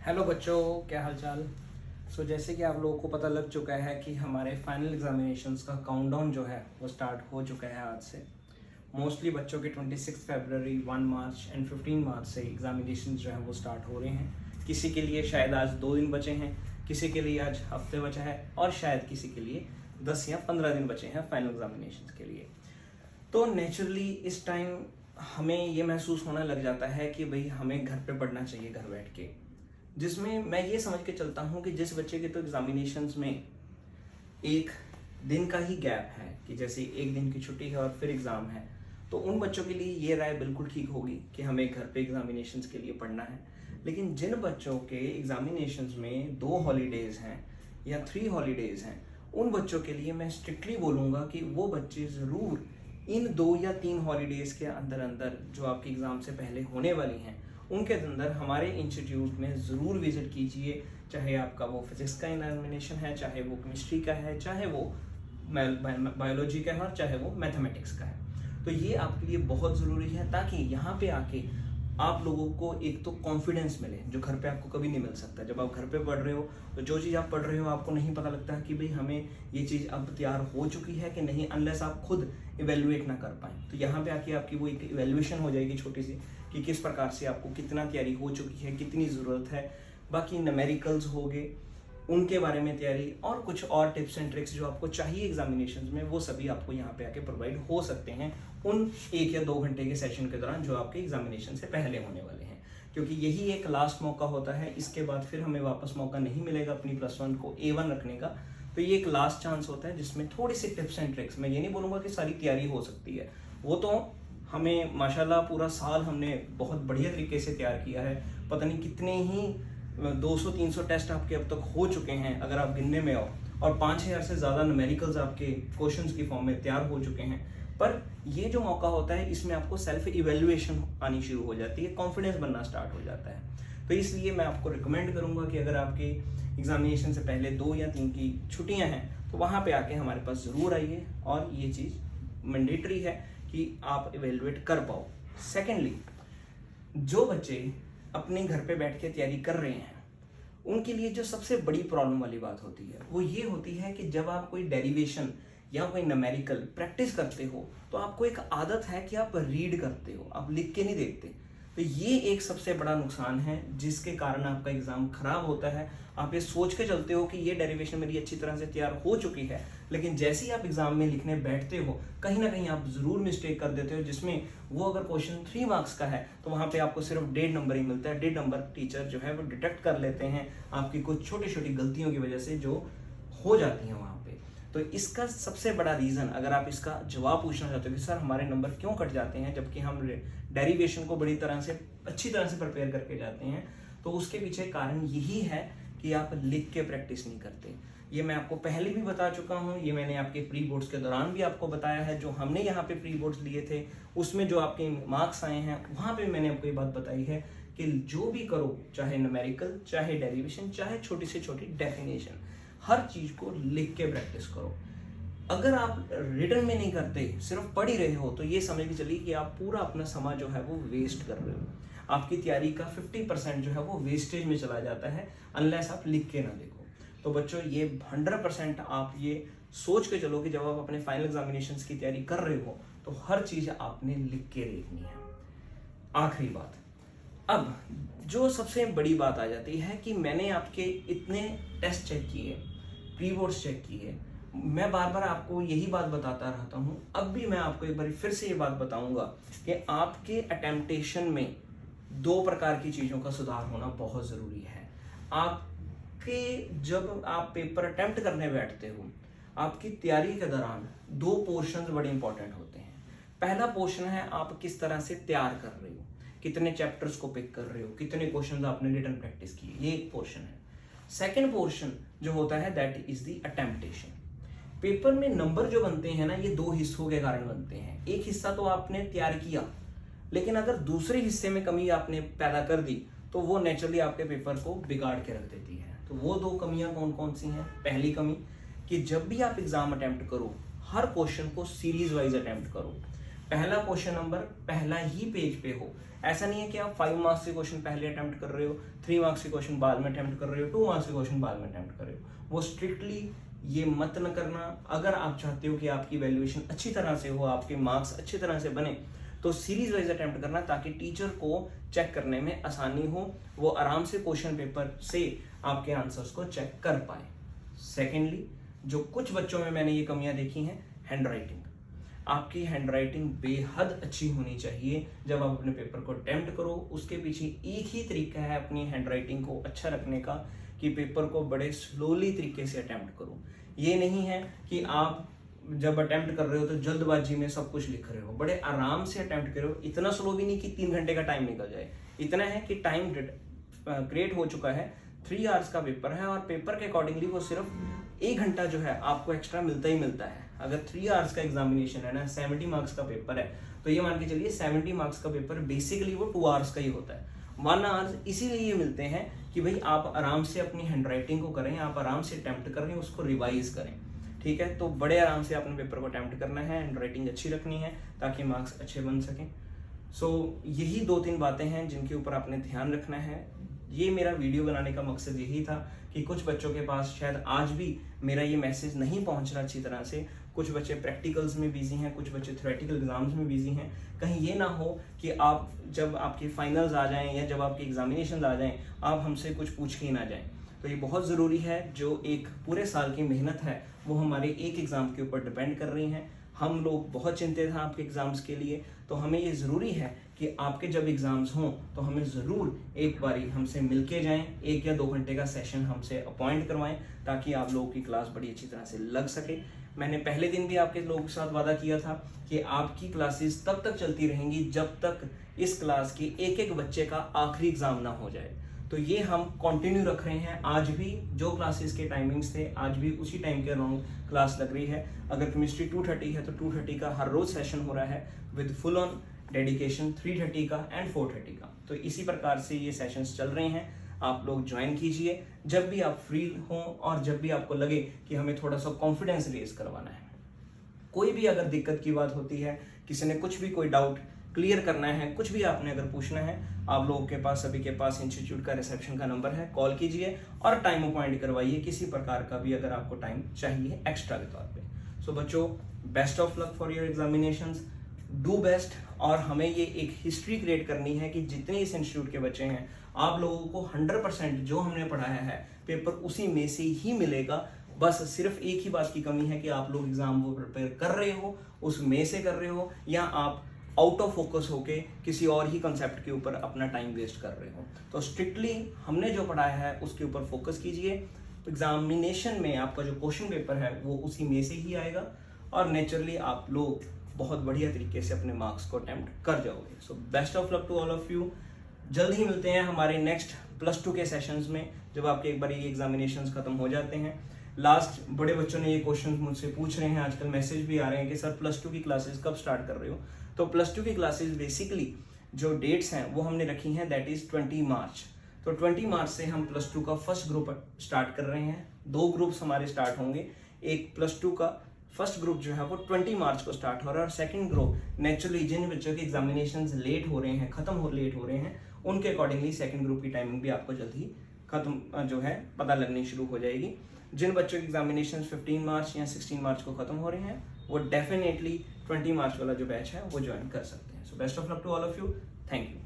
Hello बच्चों, क्या हाल चाल। जैसे कि आप लोगों को पता लग चुका है कि हमारे फाइनल एग्जामिनेशंस का काउंटडाउन जो है वो स्टार्ट हो चुका है आज से। मोस्टली बच्चों के 26 फरवरी, 1 मार्च एंड 15 मार्च से एग्जामिनेशन जो है वो स्टार्ट हो रहे हैं। किसी के लिए शायद आज 2 दिन बचे हैं, किसी के लिए आज हफ्ते बचा है और शायद किसी के लिए 10 या 15 दिन बचे हैं फाइनल एग्जामिनेशन के लिए। तो नेचुरली इस टाइम हमें ये महसूस होने लग जाता है कि भाई हमें घर पे पढ़ना चाहिए घर बैठ के, जिसमें मैं ये समझ के चलता हूँ कि जिस बच्चे के तो एग्जामिनेशंस में एक दिन का ही गैप है, कि जैसे एक दिन की छुट्टी है और फिर एग्ज़ाम है, तो उन बच्चों के लिए ये राय बिल्कुल ठीक होगी कि हमें घर पे एग्जामिनेशंस के लिए पढ़ना है। लेकिन जिन बच्चों के एग्जामिनेशंस में 2 हॉलीडेज़ हैं या 3 हॉलीडेज़ हैं, उन बच्चों के लिए मैं स्ट्रिक्टली बोलूँगा कि वो बच्चे ज़रूर इन 2 या 3 हॉलीडेज़ के अंदर अंदर जो आपके एग्ज़ाम से पहले होने वाली हैं उनके अंदर हमारे इंस्टीट्यूट में ज़रूर विज़िट कीजिए। चाहे आपका वो फिज़िक्स का एग्जामिनेशन है, चाहे वो केमिस्ट्री का है, चाहे वो बायोलॉजी का है और चाहे वो मैथमेटिक्स का है। तो ये आपके लिए बहुत ज़रूरी है ताकि यहाँ पे आके आप लोगों को एक तो कॉन्फिडेंस मिले जो घर पे आपको कभी नहीं मिल सकता। जब आप घर पे पढ़ रहे हो तो जो चीज़ आप पढ़ रहे हो आपको नहीं पता लगता है कि भाई हमें ये चीज़ अब तैयार हो चुकी है कि नहीं, अनलेस आप खुद इवेल्युएट ना कर पाएँ। तो यहाँ पे आके आपकी वो एक इवेल्युएशन हो जाएगी छोटी सी, कि किस प्रकार से आपको कितना तैयारी हो चुकी है, कितनी ज़रूरत है। बाकी न्यूमेरिकल्स हो गए, उनके बारे में तैयारी और कुछ और टिप्स एंड ट्रिक्स जो आपको चाहिए एग्जामिनेशंस में, वो सभी आपको यहाँ पे आके प्रोवाइड हो सकते हैं उन 1 या 2 घंटे के सेशन के दौरान जो आपके एग्जामिनेशन से पहले होने वाले हैं। क्योंकि यही एक लास्ट मौका होता है, इसके बाद फिर हमें वापस मौका नहीं मिलेगा अपनी +1 को A1 रखने का। तो ये एक लास्ट चांस होता है जिसमें थोड़ी सी टिप्स एंड ट्रिक्स, मैं ये नहीं बोलूँगा कि सारी तैयारी हो सकती है, वो तो हमें माशाल्लाह पूरा साल हमने बहुत बढ़िया तरीके से तैयार किया है। पता नहीं कितने ही 200-300 टेस्ट आपके अब तक हो चुके हैं अगर आप गिनने में हो, और 5000 से ज़्यादा न्यूमेरिकल्स आपके क्वेश्चंस की फॉर्म में तैयार हो चुके हैं। पर ये जो मौका होता है इसमें आपको सेल्फ इवेल्युएशन आनी शुरू हो जाती है, कॉन्फिडेंस बनना स्टार्ट हो जाता है। तो इसलिए मैं आपको रिकमेंड करूंगा कि अगर आपके एग्जामिनेशन से पहले 2 या 3 की छुट्टियां हैं तो वहाँ पे आके हमारे पास ज़रूर आइए, और ये चीज़ मैंडेटरी है कि आप इवेल्युएट कर पाओ। सेकेंडली, जो बच्चे अपने घर पे बैठ के तैयारी कर रहे हैं उनके लिए जो सबसे बड़ी प्रॉब्लम वाली बात होती है वो ये होती है कि जब आप कोई डेरिवेशन या कोई न्यूमेरिकल प्रैक्टिस करते हो तो आपको एक आदत है कि आप रीड करते हो, आप लिख के नहीं देखते। तो ये एक सबसे बड़ा नुकसान है जिसके कारण आपका एग्जाम खराब होता है। आप ये सोच के चलते हो कि ये डेरिवेशन मेरी अच्छी तरह से तैयार हो चुकी है, लेकिन जैसे ही आप एग्जाम में लिखने बैठते हो कहीं ना कहीं आप जरूर मिस्टेक कर देते हो, जिसमें वो अगर क्वेश्चन 3 मार्क्स का है तो वहाँ पे आपको सिर्फ 1.5 नंबर ही मिलता है। 1.5 नंबर टीचर जो है वो डिटेक्ट कर लेते हैं आपकी कुछ छोटी छोटी गलतियों की वजह से जो हो जाती हैं वहाँ पे। तो इसका सबसे बड़ा रीज़न, अगर आप इसका जवाब पूछना चाहते हो कि सर हमारे नंबर क्यों कट जाते हैं जबकि हम डेरिवेशन को बड़ी तरह से अच्छी तरह से प्रिपेयर करके जाते हैं, तो उसके पीछे कारण यही है कि आप लिख के प्रैक्टिस नहीं करते। ये मैं आपको पहले भी बता चुका हूँ, ये मैंने आपके प्री बोर्ड्स के दौरान भी आपको बताया है। जो हमने यहाँ पे प्री बोर्ड्स लिए थे उसमें जो आपके मार्क्स आए हैं वहाँ पे मैंने आपको ये बात बताई है कि जो भी करो, चाहे न्यूमेरिकल, चाहे डेरिवेशन, चाहे छोटी से छोटी डेफिनेशन, हर चीज़ को लिख के प्रैक्टिस करो। अगर आप रिटर्न में नहीं करते, सिर्फ पढ़ ही रहे हो, तो ये समझ के चलिए कि आप पूरा अपना समय जो है वो वेस्ट कर रहे हो। आपकी तैयारी का 50% जो है वो वेस्टेज में चला जाता है अनलेस आप लिख के ना देखो। तो बच्चों ये 100% आप ये सोच के चलो कि जब आप अपने फाइनल एग्जामिनेशंस की तैयारी कर रहे हो तो हर चीज़ आपने लिख के देखनी है। आखिरी बात, अब जो सबसे बड़ी बात आ जाती है कि मैंने आपके इतने टेस्ट चेक किए, प्री बोर्ड्स चेक किए, मैं बार बार आपको यही बात बताता रहता हूँ, अब भी मैं आपको एक बार फिर से ये बात बताऊंगा कि आपके अटेम्प्टेशन में 2 प्रकार की चीज़ों का सुधार होना बहुत ज़रूरी है। आपके जब आप पेपर अटेम्प्ट करने बैठते हो, आपकी तैयारी के दौरान 2 पोर्शंस बड़े इंपॉर्टेंट होते हैं। पहला पोर्शन है आप किस तरह से तैयार कर रहे हो, कितने चैप्टर्स को पिक कर रहे हो, कितने क्वेश्चंस आपने रिटन प्रैक्टिस किए, ये एक पोर्शन है। सेकंड पोर्शन जो होता है दैट इज द अटेम्प्टेशन। पेपर में नंबर जो बनते हैं ना, ये 2 हिस्सों के कारण बनते हैं। एक हिस्सा तो आपने तैयार किया, लेकिन अगर दूसरे हिस्से में कमी आपने पैदा कर दी तो वो नेचुरली आपके पेपर को बिगाड़ के रख देती है। तो वो 2 कमियां कौन कौन सी हैं? पहली कमी कि जब भी आप एग्जाम अटेम्प्ट करो, हर क्वेश्चन को सीरीज वाइज अटेम्प्ट करो। पहला क्वेश्चन नंबर पहला ही पेज पे हो। ऐसा नहीं है कि आप 5 मार्क्स के क्वेश्चन पहले अटेम्प्ट कर रहे हो, 3 मार्क्स के क्वेश्चन बाद में अटेम्प्ट कर रहे हो, 2 मार्क्स के क्वेश्चन बाद में अटेम्प्ट कर रहे हो। वो स्ट्रिक्टली ये मत न करना। अगर आप चाहते हो कि आपकी वैल्यूएशन अच्छी तरह से हो, आपके मार्क्स अच्छी तरह से बने, तो सीरीज वाइज अटेम्प्ट करना, ताकि टीचर को चेक करने में आसानी हो, वो आराम से क्वेश्चन पेपर से आपके आंसर्स को चेक कर पाए। सेकेंडली, जो कुछ बच्चों में मैंने ये कमियां देखी हैं, हैंड राइटिंग। आपकी हैंड राइटिंग बेहद अच्छी होनी चाहिए जब आप अपने पेपर को अटेम्प्ट करो। उसके पीछे एक ही तरीका है अपनी हैंड राइटिंग को अच्छा रखने का, कि पेपर को बड़े स्लोली तरीके से अटेम्प्ट करो। ये नहीं है कि आप जब अटेम्प्ट कर रहे हो तो जल्दबाजी में सब कुछ लिख रहे हो, बड़े आराम से अटेम्प्ट करो। इतना स्लो भी नहीं कि 3 घंटे का टाइम निकल जाए, इतना है कि टाइम क्रिएट हो चुका है, 3 आवर्स का पेपर है, और पेपर के अकॉर्डिंगली वो सिर्फ 1 घंटा जो है आपको एक्स्ट्रा मिलता ही मिलता है। अगर 3 आवर्स का एग्जामिनेशन है ना, 70 मार्क्स का पेपर है, तो ये मान के चलिए 70 मार्क्स का पेपर बेसिकली वो 2 आवर्स का ही होता है। 1 आवर्स इसीलिए मिलते हैं कि भाई आप आराम से अपनी हैंड राइटिंग को करें, आप आराम से अटेम्प्ट करें, उसको रिवाइज करें। ठीक है, तो बड़े आराम से अपने पेपर को अटेम्प्ट करना है, हैंड राइटिंग अच्छी रखनी है ताकि मार्क्स अच्छे बन सकें। यही 2-3 बातें हैं जिनके ऊपर आपने ध्यान रखना है। ये मेरा वीडियो बनाने का मकसद यही था कि कुछ बच्चों के पास शायद आज भी मेरा ये मैसेज नहीं पहुंच रहा अच्छी तरह से। कुछ बच्चे प्रैक्टिकल्स में बिजी हैं, कुछ बच्चे थ्योरेटिकल एग्जाम्स में बिजी हैं। कहीं ये ना हो कि आप जब आपके फाइनल्स आ जाएं या जब आपके एग्जामिनेशन आ जाएं, आप हमसे कुछ पूछ के ही ना जाएं। तो ये बहुत ज़रूरी है, जो एक पूरे साल की मेहनत है वो हमारे एक एग्ज़ाम के ऊपर डिपेंड कर रही हैं। हम लोग बहुत चिंतित हैं आपके एग्ज़ाम्स के लिए, तो हमें ये ज़रूरी है कि आपके जब एग्ज़ाम्स हों तो हमें ज़रूर एक बारी हमसे मिल के जाएँ, 1 या 2 घंटे का सेशन हमसे अपॉइंट करवाएं, ताकि आप लोगों की क्लास बड़ी अच्छी तरह से लग सके। मैंने पहले दिन भी आपके लोगों के साथ वादा किया था कि आपकी क्लासेस तब तक चलती रहेंगी जब तक इस क्लास के एक बच्चे का आखिरी एग्ज़ाम ना हो जाए। तो ये हम कंटिन्यू रख रहे हैं। आज भी जो क्लासेस के टाइमिंग्स थे, आज भी उसी टाइम के अराउंड क्लास लग रही है। अगर केमिस्ट्री 230 है तो 230 का हर रोज सेशन हो रहा है विद फुल ऑन डेडिकेशन, 330 का एंड 430 का। तो इसी प्रकार से ये सेशंस चल रहे हैं, आप लोग ज्वाइन कीजिए जब भी आप फ्री हों और जब भी आपको लगे कि हमें थोड़ा सा कॉन्फिडेंस रेज करवाना है। कोई भी अगर दिक्कत की बात होती है, किसी ने कुछ भी कोई डाउट क्लियर करना है, कुछ भी आपने अगर पूछना है, आप लोगों के पास सभी के पास इंस्टीट्यूट का रिसेप्शन का नंबर है, कॉल कीजिए और टाइम अपॉइंट करवाइए किसी प्रकार का भी अगर आपको टाइम चाहिए एक्स्ट्रा के तौर पे। सो बच्चों, best of luck for your examinations, do best. और हमें ये एक हिस्ट्री क्रिएट करनी है कि जितने इस इंस्टीट्यूट के बच्चे हैं, आप लोगों को 100% जो हमने पढ़ाया है पेपर उसी में से ही मिलेगा। बस सिर्फ एक ही बात की कमी है कि आप लोग एग्जाम वो प्रिपेयर कर रहे हो, उसमें से कर रहे हो, या आप आउट ऑफ फोकस होके किसी और ही कंसेप्ट के ऊपर अपना टाइम वेस्ट कर रहे हो। तो स्ट्रिक्टली हमने जो पढ़ाया है उसके ऊपर फोकस कीजिए। एग्जामिनेशन में आपका जो क्वेश्चन पेपर है वो उसी में से ही आएगा, और नेचुरली आप लोग बहुत बढ़िया तरीके से अपने मार्क्स को अटेम्प्ट कर जाओगे। So best of luck to all of you. जल्द ही मिलते हैं हमारे नेक्स्ट +2 के सेशंस में, जब आपके एक बार ये एग्जामिनेशंस खत्म हो जाते हैं। लास्ट बड़े बच्चों ने ये क्वेश्चन मुझसे पूछ रहे हैं, आजकल मैसेज भी आ रहे हैं कि सर +2 की क्लासेस कब स्टार्ट कर रहे हो। तो +2 की क्लासेस बेसिकली जो डेट्स हैं वो हमने रखी हैं, दैट इज 20 मार्च। तो 20 मार्च से हम +2 का फर्स्ट ग्रुप स्टार्ट कर रहे हैं। 2 ग्रुप्स हमारे स्टार्ट होंगे। एक +2 का फर्स्ट ग्रुप जो है वो 20 मार्च को स्टार्ट हो रहा है, और सेकंड ग्रुप नेचुरली जिन बच्चों के एग्जामिनेशंस लेट हो रहे हैं, लेट हो रहे हैं, उनके अकॉर्डिंगली सेकंड ग्रुप की टाइमिंग भी आपको जल्द ही खत्म जो है पता लगनी शुरू हो जाएगी। जिन बच्चों के एग्जामिनेशंस 15 मार्च या 16 मार्च को खत्म हो रहे हैं, वो डेफिनेटली 20 मार्च वाला जो बैच है वो ज्वाइन कर सकते हैं। So best of luck to all of you. Thank you.